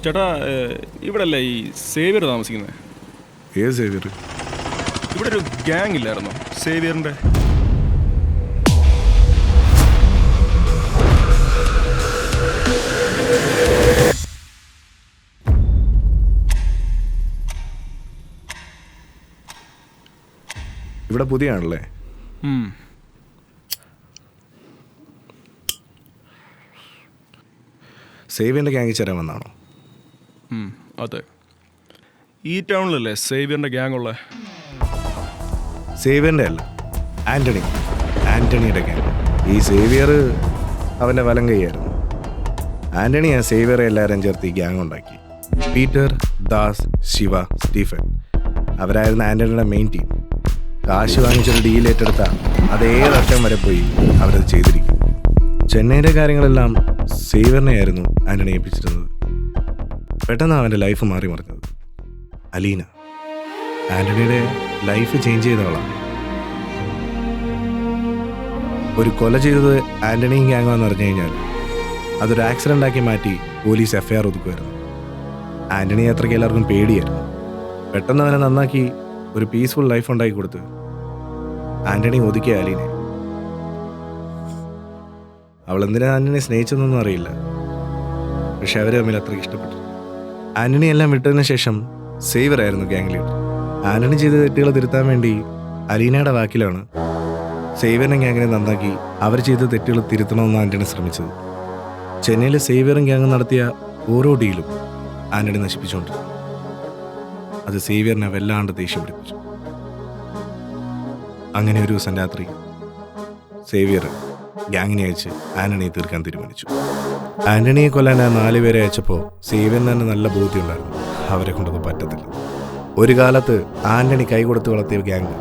ചേട്ടാ, ഇവിടെ അല്ലേ ഈ സേവിയർ താമസിക്കുന്നത്? ഏത് സേവിയർ? ഇവിടെ ഒരു ഗ്യാങ് ഇല്ലായിരുന്നോ സേവിയറിന്റെ? ഇവിടെ പുതിയ ആണല്ലേ? സേവിയറിന്റെ ഗ്യാങ്ങിൽ ചേരാൻ വന്നാണോ? അതെ. ഈ ടൗണിലല്ലേ സേവിയറിന്റെ ഗ്യാങ് ഉള്ളത്? സേവിയറിന്റെ അല്ല, ആന്റണിയുടെ ഗ്യാങ്. ഈ സേവിയർ അവൻ്റെ വലം കൈയായിരുന്നു. ആന്റണി ആ സേവിയറെ എല്ലാവരും ചേർത്ത് ഈ ഗ്യാങ് ഉണ്ടാക്കി. പീറ്റർ, ദാസ്, ശിവ, സ്റ്റീഫൻ അവരായിരുന്നു ആന്റണിയുടെ മെയിൻ ടീം. കാശ് വാങ്ങിച്ചൊരു ഡീൽ ഏറ്റെടുത്ത അതേതറ്റം വരെ പോയി അവരത് ചെയ്തിരിക്കും. ചെന്നൈയിലെ കാര്യങ്ങളെല്ലാം സേവിയറിനെയായിരുന്നു ആന്റണി ഏൽപ്പിച്ചിരുന്നത്. പെട്ടെന്ന് അവൻ്റെ ലൈഫ് മാറി മറിഞ്ഞത്. അലീന ആന്റണിയുടെ ലൈഫ് ചേഞ്ച് ചെയ്തവളാണ്. ഒരു കൊല ചെയ്തത് ആന്റണിയും ഗ്യാങ്ങാന്ന് അറിഞ്ഞു കഴിഞ്ഞാൽ അതൊരു ആക്സിഡൻ്റ് ആക്കി മാറ്റി പോലീസ് FIR ഒതുക്കുമായിരുന്നു. ആന്റണിയെ അത്രയ്ക്ക് എല്ലാവർക്കും പേടിയായിരുന്നു. പെട്ടെന്ന് അവനെ നന്നാക്കി ഒരു പീസ്ഫുൾ ലൈഫ് ഉണ്ടാക്കി കൊടുത്ത് ആന്റണി ഒതുക്കിയ അലീനെ. അവൾ എന്തിനാ ആന്റണിയെ സ്നേഹിച്ചെന്നൊന്നും അറിയില്ല, പക്ഷെ അവർ തമ്മിൽ അത്രയ്ക്ക് ഇഷ്ടപ്പെട്ടു. ആന്റണി എല്ലാം വിട്ടതിന് ശേഷം സേവിയർ ആയിരുന്നു ഗ്യാങ് ലീഡർ. ആന്റണി ചെയ്ത തെറ്റുകൾ തിരുത്താൻ വേണ്ടി അലീനയുടെ വാക്കിലാണ് സേവിയറിനെ ഗ്യാങ്ങിനെ നന്നാക്കി അവർ ചെയ്ത തെറ്റുകൾ തിരുത്തണമെന്ന് ആന്റണി ശ്രമിച്ചത്. ചെന്നൈയിലെ സേവിയറും ഗ്യാങ്ങും നടത്തിയ ഓരോ ഡീലും ആന്റണി നശിപ്പിച്ചുകൊണ്ടിരുന്നു. അത് സേവിയറിനെ വല്ലാണ്ട് ദേഷ്യം പിടിപ്പിച്ചു. അങ്ങനെ ഒരു ദിവസം രാത്രി സേവിയർ ഗ്യാങ്ങിനെ അയച്ച് ആന്റണിയെ തീർക്കാൻ തീരുമാനിച്ചു. ആന്റണിയെ കൊല്ലാൻ ആ 4 പേരെ അയച്ചപ്പോൾ സേവിയറിന് തന്നെ നല്ല ബോധ്യമുണ്ടായിരുന്നു അവരെ കൊണ്ടൊന്നും പറ്റത്തില്ല. ഒരു കാലത്ത് ആന്റണി കൈ കൊടുത്ത് വളർത്തിയ ഗ്യാങ്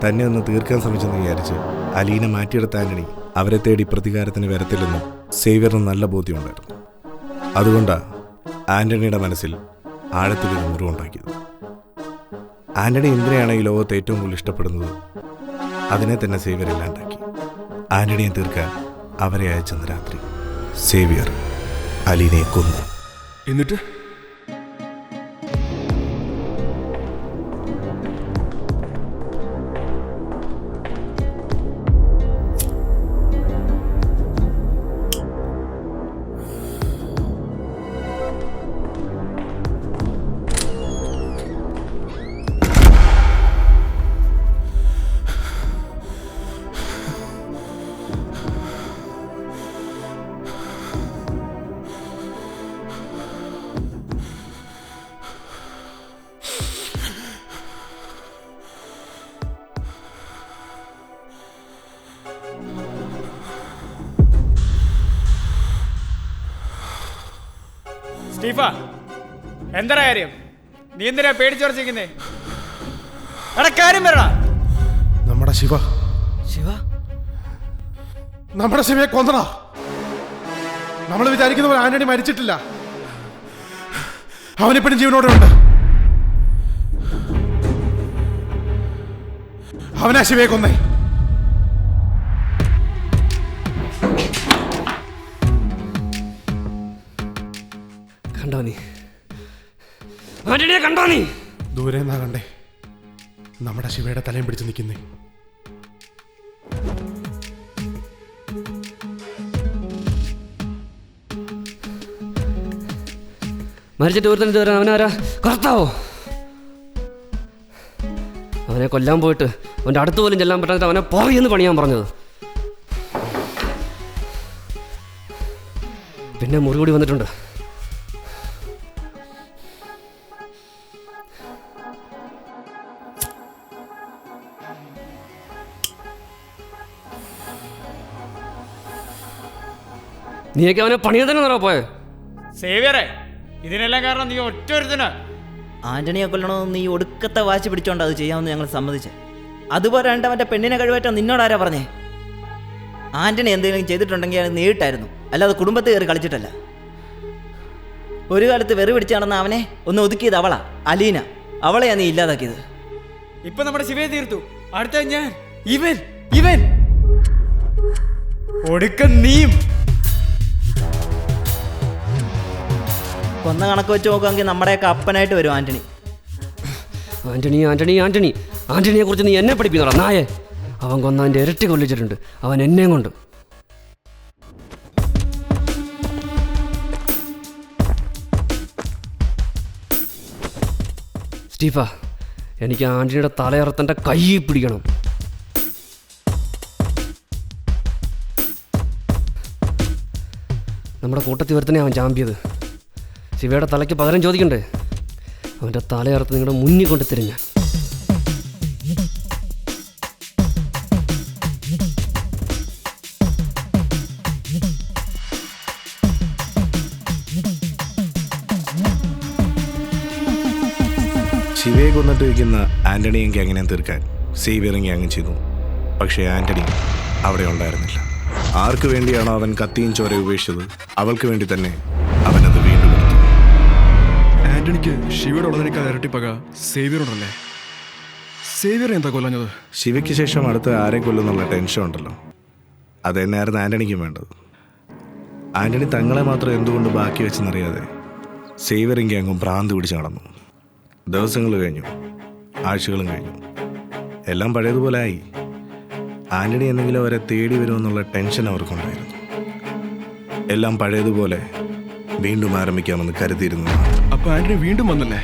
തന്നെ ഒന്ന് തീർക്കാൻ ശ്രമിച്ചെന്ന് വിചാരിച്ച് അലീന മാറ്റിയെടുത്ത ആന്റണി അവരെ തേടി പ്രതികാരത്തിന് വരത്തില്ലെന്ന് സേവിയറിന് നല്ല ബോധ്യമുണ്ടായിരുന്നു. അതുകൊണ്ടാണ് ആന്റണിയുടെ മനസ്സിൽ ആഴത്തിലൊരു മുറിവുണ്ടാക്കിയത്. ആന്റണി എന്തിനെയാണ് ഈ ലോകത്ത് ഏറ്റവും കൂടുതൽ ഇഷ്ടപ്പെടുന്നത് അതിനെ തന്നെ സേവിയർ ഇല്ലാണ്ടാക്കി. ആന്റണിയെ തീർക്കാൻ അവരെ അയച്ചെന്ന രാത്രി സേവിയർ അലീനയെ കൊന്നു. എന്നിട്ട് സ്റ്റീഫ, എന്താ കാര്യം? നീ എന്തിനാ പേടിച്ചുറച്ചിരിക്കുന്നേ? എടാ കാര്യം വരടാ. നമ്മുടെ ശിവ നമ്മുടെ ശിവയെ കൊന്നടാ. നമ്മൾ വിചാരിക്കുന്ന പോലെ ആന്റണി മരിച്ചിട്ടില്ല. അവനിപ്പോഴും ജീവനോടെ ഉണ്ട്. അവനാ ശിവയെ കൊന്നേ. കണ്ടോ നീ? ആന്റണിയെ കണ്ടോ നീ? ദൂരെ നിന്നാ കണ്ടേ നമ്മുടെ ശിവയുടെ തലയും പിടിച്ച് നിൽക്കുന്നേ. മരിച്ചിട്ട് ഒരുത്തൻ ഇത് വരാൻ അവനാരാ? കർത്താവോ? അവനെ കൊല്ലാൻ പോയിട്ട് അവൻ്റെ അടുത്ത് പോലും ചെല്ലാൻ പറ്റാത്ത അവനെ പുറകെന്ന് പണിയാൻ പറഞ്ഞത്. പിന്നെ മുറി കൂടി വന്നിട്ടുണ്ട്. നീയൊക്കെ അവനെ പണിയാൻ തന്നെ പോയെ. സേവിയറെ, ഇതിനെല്ലാം കാരണം നീ ഒറ്റൊരുത്തനാ. ആന്റണിയെ കൊല്ലണമെന്ന് നീ ഒടുക്കത്തെ വാശി പിടിച്ചോണ്ട് അത് ചെയ്യാമെന്ന് ഞങ്ങൾ സമ്മതിച്ചേ. അതുപോലെ മറ്റേ പെണ്ണിനെ കഴിവേറ്റാൻ നിന്നോടാരാ പറഞ്ഞേ? ആന്റണി എന്തെങ്കിലും ചെയ്തിട്ടുണ്ടെങ്കിൽ അത് നേരിട്ടായിരുന്നു, അല്ലാതെ കുടുംബത്തിൽ കയറി കളിച്ചിട്ടല്ല. ഒരു കാലത്ത് വെറി പിടിച്ച് നടന്ന അവനെ ഒന്ന് ഒതുക്കിയത് അവളാ, അലീന. അവളെയാ നീ ഇല്ലാതാക്കിയത്. ഇപ്പൊ നമ്മുടെ ശിവയെ തീർത്തു, അടുത്ത ഞാൻ. ഇവൻ ഇവൻ ഒടുക്കം നീയും. കൊന്ന കണക്ക് വെച്ച് നോക്കുമെങ്കിൽ നമ്മുടെയൊക്കെ അപ്പനായിട്ട് വരും ആന്റണി. ആന്റണി ആന്റണി ആന്റണി ആന്റണിയെ കുറിച്ച് നീ എന്നെ പഠിപ്പിക്കണോ നായെ? അവൻ കൊന്നതിൻ്റെ ഇരട്ടി കൊല്ലിച്ചിട്ടുണ്ട് അവൻ എന്നെയും കൊണ്ട്. സ്റ്റീഫ, എനിക്ക് ആന്റണിയുടെ തലയറത്തൻ്റെ കൈ പിടിക്കണം. നമ്മുടെ കൂട്ടത്തിൽ വരുത്തനെ അവൻ ചാമ്പിയത്. ശിവയുടെ തലയ്ക്ക് പകരം ചോദിക്കണ്ടേ? അവൻ്റെ തലയറുത്ത് നിങ്ങളുടെ മുന്നിൽ കൊണ്ട് തരും ഞാൻ. ശിവയെ കൊന്നിട്ട് വയ്ക്കുന്ന ആന്റണിയും ഗ്യാങ്ങിനെ തീർക്കാൻ സേവിയറും ഗ്യാങ്ങും ചെയ്തു. പക്ഷേ ആന്റണി അവിടെ ഉണ്ടായിരുന്നില്ല. ആർക്ക് വേണ്ടിയാണോ അവൻ കത്തിയും ചോരയും ഉപേക്ഷിച്ചത്, അവൾക്ക് വേണ്ടി തന്നെ അവനത് വീണ്ടും എടുത്തു. ആന്റണിക്ക് ശിവയുടെ ഉള്ളതിനേക്കാൾ ഇരട്ടി പക സേവിയറുണ്ടല്ലേ? സേവിയർ എന്താ കൊല്ലഞ്ഞത്? ശിവയ്ക്ക് ശേഷം അടുത്ത ആരെ കൊല്ലുന്നുള്ള ടെൻഷൻ ഉണ്ടല്ലോ, അത് തന്നെയായിരുന്നു ആന്റണിക്കും വേണ്ടത്. ആന്റണി തങ്ങളെ മാത്രം എന്തുകൊണ്ട് ബാക്കി വെച്ചെന്നറിയാതെ സേവിയറും ഗ്യാങ്ങും ഭ്രാന്ത് പിടിച്ച് നടന്നു. ദിവസങ്ങൾ കഴിഞ്ഞു, ആഴ്ചകളും കഴിഞ്ഞു, എല്ലാം പഴയതുപോലെ ആയി. ആന്റണി എന്തെങ്കിലും അവരെ തേടി വരുമെന്നുള്ള ടെൻഷൻ അവർക്കുണ്ടായിരുന്നു. എല്ലാം പഴയതുപോലെ വീണ്ടും ആരംഭിക്കാമെന്ന് കരുതിയിരുന്നു. അപ്പൊ ആന്റണി വീണ്ടും വന്നല്ലേ?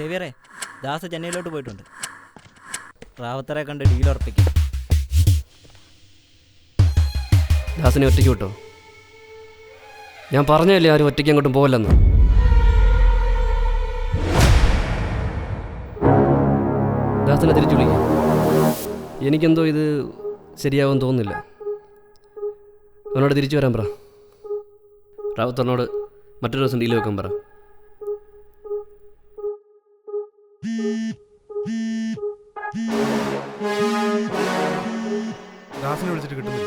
സേവിയറെ, ദാസ് ചെന്നൈയിലോട്ട് പോയിട്ടുണ്ട്. റാവത്തറെ കണ്ട് ഡീൽ ഉറപ്പിക്കും. ദാസിനെ ഒറ്റയ്ക്ക് വിട്ടോ? ഞാൻ പറഞ്ഞല്ലേ ആരും ഒറ്റയ്ക്ക് അങ്ങോട്ടും പോകല്ലെന്ന്. ദാസിനെ തിരിച്ചു വിളിക്കാം. എനിക്കെന്തോ ഇത് ശരിയാവുമെന്ന് തോന്നുന്നില്ല. അവനോട് തിരിച്ചു വരാൻ പറ. റാവത്തറിനോട് മറ്റൊരു ദിവസം ഡീൽ വെക്കാൻ പറ. ദാസിനെ വിളിച്ചിട്ട് കിട്ടുന്നില്ല.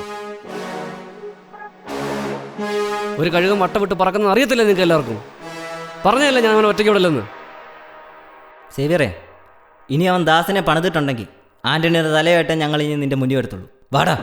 ഒരു കഴുകം വട്ട വിട്ട് പറക്കുന്നത് അറിയത്തില്ല നിങ്ങൾക്ക് എല്ലാവർക്കും. പറഞ്ഞതല്ലേ ഞാൻ അവനെ ഒറ്റയ്ക്ക് വിടല്ലെന്ന്. സേവിയറെ, ഇനി അവൻ ദാസിനെ പണിതിട്ടുണ്ടെങ്കിൽ ആന്റണിയുടെ തലയായിട്ട് ഞങ്ങൾ ഇനി നിന്റെ മുന്നിൽ എടുത്തുള്ളൂ. വാടാ.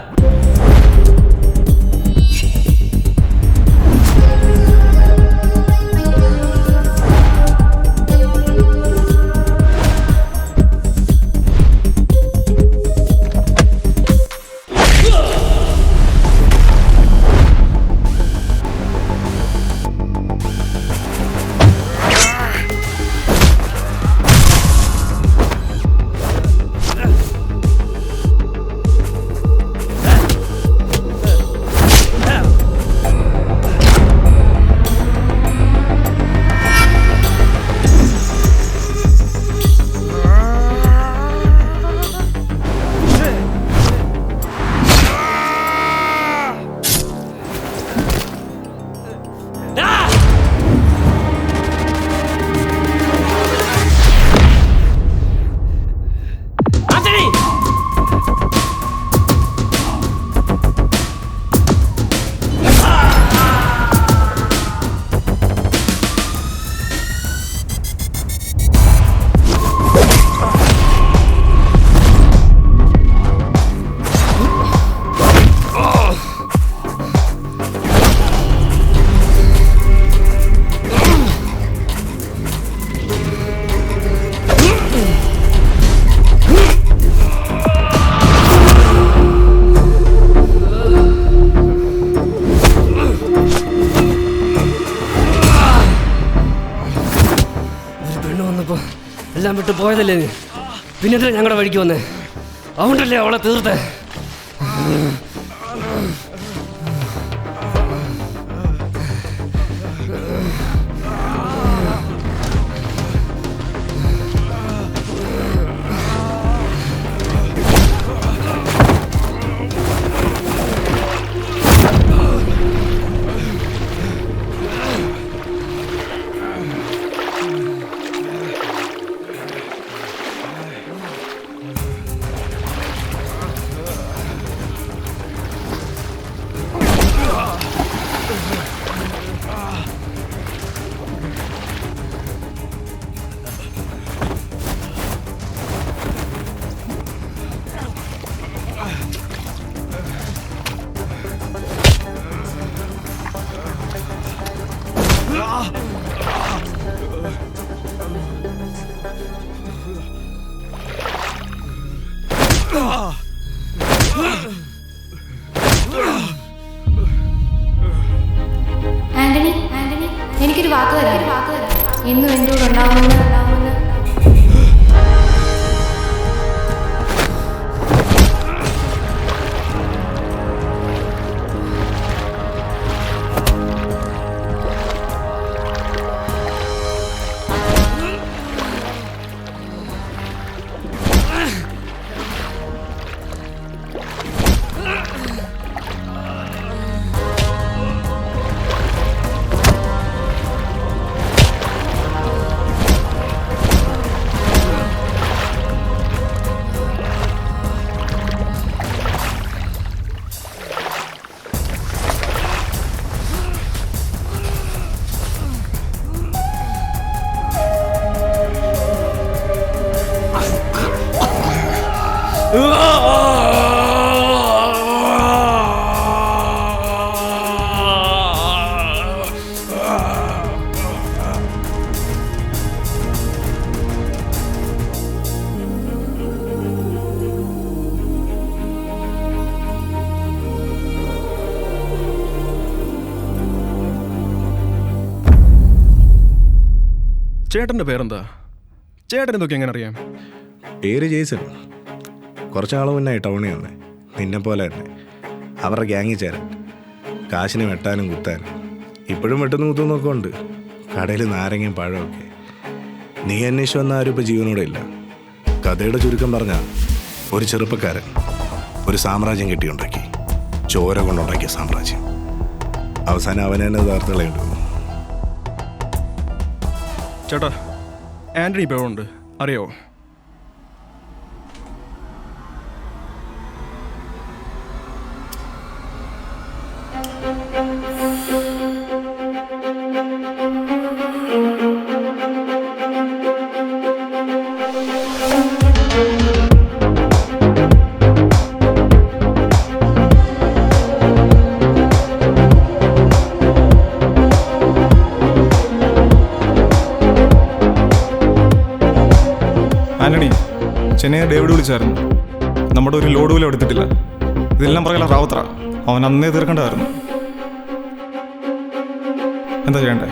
വിട്ട് പോയതല്ലേ നീ? പിന്നെ ഞങ്ങളുടെ വഴിക്ക് വന്നേ. അതുകൊണ്ടല്ലേ അവളെ തീർത്തേ. ആന്റണി, എനിക്കൊരു വാക്ക് തരാം. എന്നും എൻ്റെ കൂടെ ഉണ്ടാവുമെന്ന്. ചേട്ടൻ്റെ പേരെന്താ? ചേട്ടൻ എന്തൊക്കെ എങ്ങനെ അറിയാം? പേര് ജെയ്സൺ. കുറച്ചാൾ മുന്നേ ടൗണിൽ വന്നേ. നിന്നെ പോലെ തന്നെ അവരുടെ ഗ്യാങ്ങിൽ ചേരാൻ. കാശിന് വെട്ടാനും കുത്താനും. ഇപ്പോഴും വെട്ടുന്നു കുത്തുന്നൊക്കെ ഉണ്ട്. കടയിൽ നാരങ്ങയും പഴമൊക്കെ. നീ അന്വേഷിച്ച് വന്ന ആരും ഇപ്പോൾ ജീവനോടെ ഇല്ല. കഥയുടെ ചുരുക്കം പറഞ്ഞാൽ ഒരു ചെറുപ്പക്കാരൻ ഒരു സാമ്രാജ്യം കെട്ടിയുണ്ടാക്കി. ചോര കൊണ്ടുണ്ടാക്കിയ സാമ്രാജ്യം. അവസാനം അവനെ തന്നെ തകർത്തുകളയുണ്ട്. ചേട്ടാ, ആൻ്റണി ഇപ്പോൾ എവിടെ ഉണ്ട് അറിയോ? ആന്റണി, ചെന്നൈ ഡേവിഡ് വിളിച്ചായിരുന്നു. നമ്മുടെ ഒരു ലോഡ് പോലും എടുത്തിട്ടില്ല. ഇതെല്ലാം പറയല റാവത്ര. അവൻ അന്നേ തീർക്കേണ്ടതായിരുന്നു. എന്താ ചെയ്യണ്ടേ?